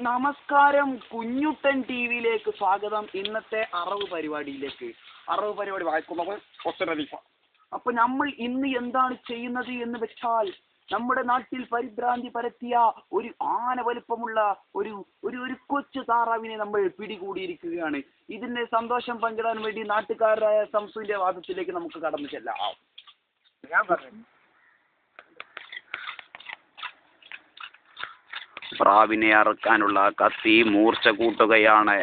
നമസ്കാരം, കുഞ്ഞുട്ടൻ ടിവിയിലേക്ക് സ്വാഗതം. ഇന്നത്തെ അറിവ് പരിപാടി വായിക്കുന്നത് ഒറ്റ. അപ്പൊ നമ്മൾ ഇന്ന് എന്താണ് ചെയ്യുന്നത് എന്ന് വെച്ചാൽ, നമ്മുടെ നാട്ടിൽ പരിഭ്രാന്തി പരത്തിയ ഒരു ആന വലിപ്പമുള്ള ഒരു ഒരു കൊച്ചു താറാവിനെ നമ്മൾ പിടികൂടിയിരിക്കുകയാണ്. ഇതിന്റെ സന്തോഷം പങ്കിടാൻ വേണ്ടി നാട്ടുകാരായ സംസുവിന്റെ വാദത്തിലേക്ക് നമുക്ക് കടന്നു ചെല്ലാം. പ്രാവിനെ അറുക്കാനുള്ള കത്തി മൂർച്ച കൂട്ടുകയാണ്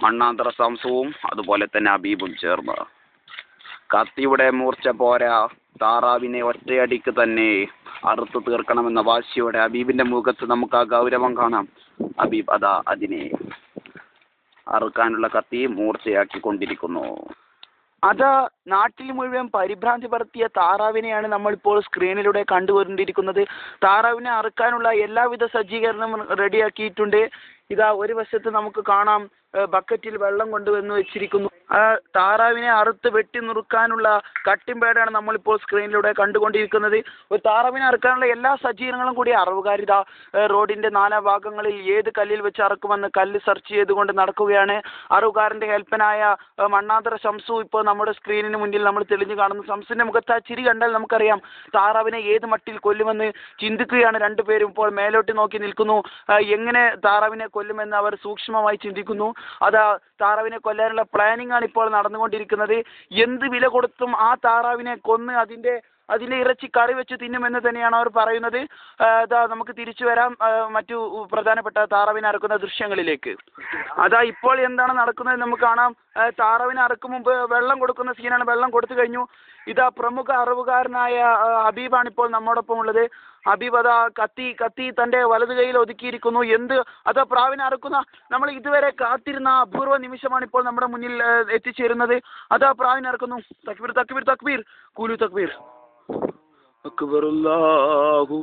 മണ്ണാന്തര സംസുവും അതുപോലെ തന്നെ അബീബും ചേർന്ന്. കത്തിയുടെ മൂർച്ച പോരാ, താറാവിനെ ഒറ്റയടിക്ക് തന്നെ അറുത്തു തീർക്കണമെന്ന വാശിയോടെ അബീബിന്റെ മുഖത്ത് നമുക്ക് ആ ഗൗരവം കാണാം. അബീബ് അതാ അതിനെ അറുക്കാനുള്ള കത്തി മൂർച്ചയാക്കി കൊണ്ടിരിക്കുന്നു. അത് നാട്ടിൽ മുഴുവൻ പരിഭ്രാന്തി പരത്തിയ താറാവിനെയാണ് നമ്മളിപ്പോൾ സ്ക്രീനിലൂടെ കണ്ടുകൊണ്ടിരിക്കുന്നത്. താറാവിനെ അറുക്കാനുള്ള എല്ലാവിധ സജ്ജീകരണവും റെഡിയാക്കിയിട്ടുണ്ട്. ഇതാ ഒരു വശത്ത് നമുക്ക് കാണാം ബക്കറ്റിൽ വെള്ളം കൊണ്ടുവന്ന് വെച്ചിരിക്കുന്നു. താറാവിനെ അറുത്ത് വെട്ടി നുറുക്കാനുള്ള കട്ടിംഗ് പാഡാണ് നമ്മളിപ്പോൾ സ്ക്രീനിലൂടെ കണ്ടുകൊണ്ടിരിക്കുന്നത്. ഒരു താറാവിനെ അറുക്കാനുള്ള എല്ലാ സജ്ജീകരണങ്ങളും കൂടി അറിവുകാരിത റോഡിന്റെ നാനാഭാഗങ്ങളിൽ ഏത് കല്ലിൽ വെച്ച് അറക്കുമെന്ന് കല്ല് സെർച്ച് ചെയ്തുകൊണ്ട് നടക്കുകയാണ്. അറിവുകാരന്റെ ഹെൽപ്പനായ മണ്ണാന്തര ശംസു ഇപ്പോൾ നമ്മുടെ സ്ക്രീനിന് മുന്നിൽ നമ്മൾ തെളിഞ്ഞു കാണുന്നു. ശംസുവിന്റെ മുഖത്ത് ആ ചിരി കണ്ടാൽ നമുക്കറിയാം താറാവിനെ ഏത് മട്ടിൽ കൊല്ലുമെന്ന് ചിന്തിക്കുകയാണ്. രണ്ടുപേരും ഇപ്പോൾ മേലോട്ട് നോക്കി നിൽക്കുന്നു. എങ്ങനെ താറാവിനെ കൊല്ലുമെന്ന് അവർ സൂക്ഷ്മമായി ചിന്തിക്കുന്നു. അത് താറാവിനെ കൊല്ലാനുള്ള പ്ലാനിംഗ് ആണ് ഇപ്പോൾ നടന്നുകൊണ്ടിരിക്കുന്നത്. എന്ത് വില കൊടുത്തും ആ താറാവിനെ കൊന്ന് അതിന്റെ ഇറച്ചി കറി വെച്ച് തിന്നുമെന്ന് തന്നെയാണ് അവർ പറയുന്നത്. നമുക്ക് തിരിച്ചു വരാം മറ്റു പ്രധാനപ്പെട്ട താറാവിനെ അറുക്കുന്ന ദൃശ്യങ്ങളിലേക്ക്. ഇപ്പോൾ എന്താണ് നടക്കുന്നത് നമുക്ക് കാണാം. താറാവിനെ അറുക്കും മുമ്പ് വെള്ളം കൊടുക്കുന്ന സീനാണ്. വെള്ളം കൊടുത്തു കഴിഞ്ഞു. പ്രമുഖ അറിവുകാരനായ ഹബീബാണ് ഇപ്പോൾ നമ്മോടൊപ്പം ഉള്ളത്. ഹബീബ് കത്തി തന്റെ വലതു കൈയിൽ ഒതുക്കിയിരിക്കുന്നു. പ്രാവിനെ അറുക്കുന്ന നമ്മൾ ഇതുവരെ കാത്തിരുന്ന അപൂർവ നിമിഷമാണ് ഇപ്പോൾ നമ്മുടെ മുന്നിൽ എത്തിച്ചേരുന്നത്. പ്രാവിനെ അറുക്കുന്നു. തക്ബീർ തക്ബീർ തക്ബീർ കൂലു തക്ബീർ. അക്ബർ അല്ലാഹു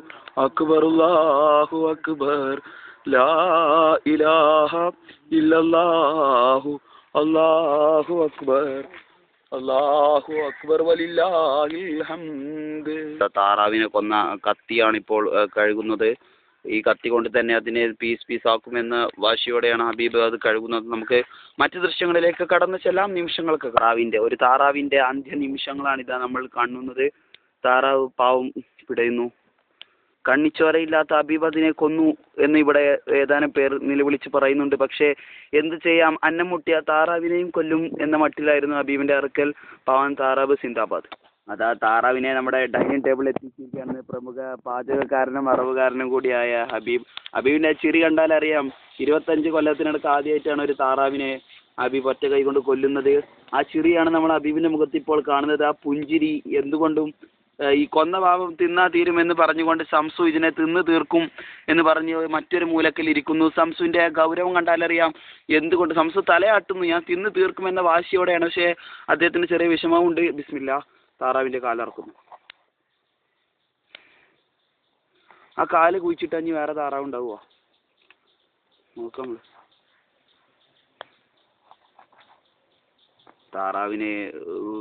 അക്ബർ അല്ലാഹു അക്ബർ ലാ ഇലാഹ ഇല്ലല്ലാഹു അല്ലാഹു അക്ബർ അല്ലാഹു അക്ബർ വലില്ലാഹിൽ ഹംദ്. താറാവിനെ കൊന്ന കത്തിയാണ് ഇപ്പോൾ കഴുകുന്നത്. ഈ കത്തി കൊണ്ട് തന്നെ അതിനെ പീസ് ആക്കുമെന്ന വാശിയോടെയാണ് ഹബീബ് അത് കഴുകുന്നത്. നമുക്ക് മറ്റു ദൃശ്യങ്ങളിലേക്ക് കടന്നു ചെല്ലാം. നിമിഷങ്ങൾക്ക് ഒരു താറാവിന്റെ അന്ത്യ നിമിഷങ്ങളാണ് ഇതാ നമ്മൾ കാണുന്നത്. താറാവ് പാവം പിടയുന്നു. കണ്ണിച്ചോരയില്ലാത്ത ഹബീബ് അതിനെ കൊന്നു എന്ന് ഇവിടെ ഏതാനും പേർ നിലവിളിച്ച് പറയുന്നുണ്ട്. പക്ഷേ എന്ത് ചെയ്യാം, അന്നം മുട്ടിയ താറാവിനെയും കൊല്ലും എന്ന മട്ടിലായിരുന്നു ഹബീബിന്റെ അറുക്കൽ. പാവൻ താറാവ് സിന്ദാബാദ്. താറാവിനെ നമ്മുടെ ഡൈനിങ് ടേബിളിൽ എത്തിച്ചിരിക്കുകയാണ് പ്രമുഖ പാചകക്കാരനും അറിവുകാരനും കൂടിയായ ഹബീബ്. ഹബീബിന്റെ ചിരി കണ്ടാൽ അറിയാം, 25 കൊല്ലത്തിനടുത്ത് ആദ്യമായിട്ടാണ് ഒരു താറാവിനെ ഹബീബ് ഒറ്റ കൈ കൊണ്ട് കൊല്ലുന്നത്. ആ ചിരിയാണ് നമ്മൾ ഹബീബിന്റെ മുഖത്ത് ഇപ്പോൾ കാണുന്നത്. ആ പുഞ്ചിരി എന്തുകൊണ്ടും ഈ കൊന്ന പാവം തിന്നാ തീരുമെന്ന് പറഞ്ഞുകൊണ്ട് സംസു ഇതിനെ തിന്ന് തീർക്കും എന്ന് പറഞ്ഞ് മറ്റൊരു മൂലക്കിൽ ഇരിക്കുന്നു. സംസുവിന്റെ ഗൗരവം കണ്ടാലറിയാം എന്തുകൊണ്ട്. സംസു തലയാട്ടുന്നു, ഞാൻ തിന്ന് തീർക്കുമെന്ന വാശിയോടെയാണ്. പക്ഷേ അദ്ദേഹത്തിന് ചെറിയ വിഷമമുണ്ട്. ബിസ്മില്ലാ, താറാവിന്റെ കാലറക്കുന്നു. ആ കാല് കുഴിച്ചിട്ട് അഞ്ഞ് വേറെ താറാവ് ഉണ്ടാവുമോ നോക്കാം. താറാവിനെ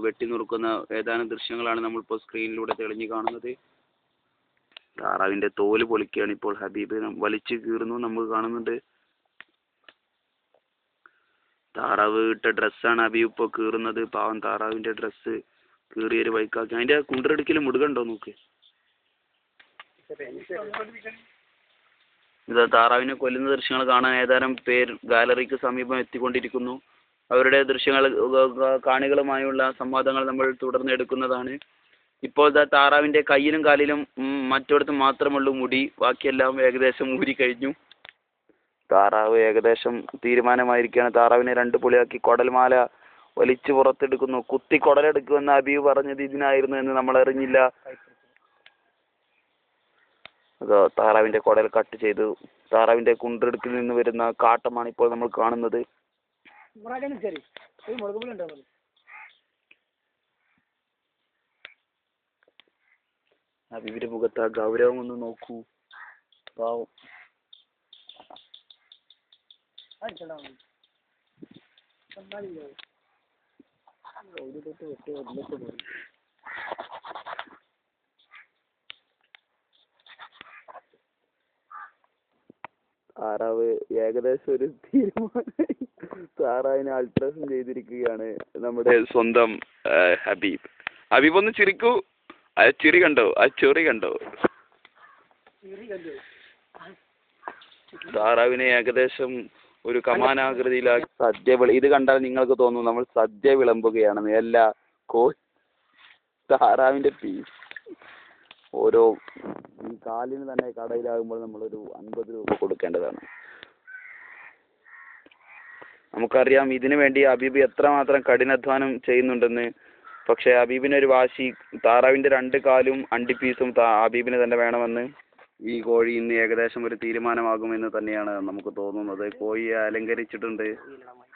വെട്ടി നുറുക്കുന്ന ഏതാനും ദൃശ്യങ്ങളാണ് നമ്മളിപ്പോൾ സ്ക്രീനിലൂടെ തെളിഞ്ഞു കാണുന്നത്. താറാവിന്റെ തോല് പൊളിക്കുകയാണ് ഇപ്പോൾ ഹബീബ്. വലിച്ചു കീറുന്നു നമ്മൾ കാണുന്നുണ്ട്. താറാവ് ഇട്ട ഡ്രസ്സാണ് ഹബീബ് ഇപ്പോൾ കീറുന്നത്. പാവം താറാവിന്റെ ഡ്രസ്സ് കീറിയൊരു ബൈക്കാക്കി. അതിന്റെ കുണ്ടറടിക്കൽ മുടുകണ്ടോ നോക്ക്. താറാവിനെ കൊല്ലുന്ന ദൃശ്യങ്ങൾ കാണാൻ ഏതാനും പേർ ഗാലറിക്ക് സമീപം എത്തിക്കൊണ്ടിരിക്കുന്നു. അവരുടെ ദൃശ്യങ്ങൾ കാണികളുമായുള്ള സംവാദങ്ങൾ നമ്മൾ തുടർന്ന് എടുക്കുന്നതാണ്. ഇപ്പോൾ താറാവിന്റെ കയ്യിലും കാലിലും മറ്റിടത്ത് മാത്രമുള്ളൂ മുടി, ബാക്കിയെല്ലാം ഏകദേശം ഊരി കഴിഞ്ഞു. താറാവ് ഏകദേശം തീരുമാനമായിരിക്കുകയാണ്. താറാവിനെ 2 പുളിയാക്കി കുടൽമാല വലിച്ചു പുറത്തെടുക്കുന്നു. കുത്തി കുടലെടുക്കുമെന്ന് ഹബീബ് പറഞ്ഞത് ഇതിനായിരുന്നു എന്ന് നമ്മൾ അറിഞ്ഞില്ല. താറാവിന്റെ കുടൽ കട്ട് ചെയ്തു. താറാവിന്റെ കുണ്ടെടുക്കിൽ നിന്ന് വരുന്ന കാട്ടമാണ് ഇപ്പോൾ നമ്മൾ കാണുന്നത്. ഹബീബിന്റെ മുഖത്ത് ആ ഗൗരവം ഒന്ന് നോക്കൂ. പാവം. താറാവ് ഏകദേശം ഒരു തീരുമാനം. താറാവിനെ അൾട്രാസൗണ്ട് ചെയ്തിരിക്കുകയാണ് നമ്മുടെ സ്വന്തം ഹബീബ്. ഹബീബ് ഒന്ന് ചിരിക്കൂ. ആ ചിരി കണ്ടോ? ആ ചെറി കണ്ടോ? താറാവിനെ ഏകദേശം ഒരു കമാനാകൃതിയിലാക്കി സദ്യ ഇത് കണ്ടാൽ നിങ്ങൾക്ക് തോന്നും നമ്മൾ സദ്യ വിളമ്പുകയാണെന്ന്. എല്ലാ താറാവിന്റെ പീസ് ഓരോ ഈ കാലിന് തന്നെ കടയിലാകുമ്പോൾ നമ്മളൊരു 50 രൂപ കൊടുക്കേണ്ടതാണ്. നമുക്കറിയാം ഇതിനു വേണ്ടി ഹബീബ് എത്രമാത്രം കഠിനാധ്വാനം ചെയ്യുന്നുണ്ടെന്ന്. പക്ഷെ ഹബീബിനൊരു വാശി, താറാവിന്റെ 2 കാലും അണ്ടിപ്പീസും ഹബീബിന് തന്നെ വേണമെന്ന്. ഈ കോഴി ഇന്ന് ഏകദേശം ഒരു തീരുമാനമാകുമെന്ന് തന്നെയാണ് നമുക്ക് തോന്നുന്നത്. കോഴിയെ അലങ്കരിച്ചിട്ടുണ്ട്.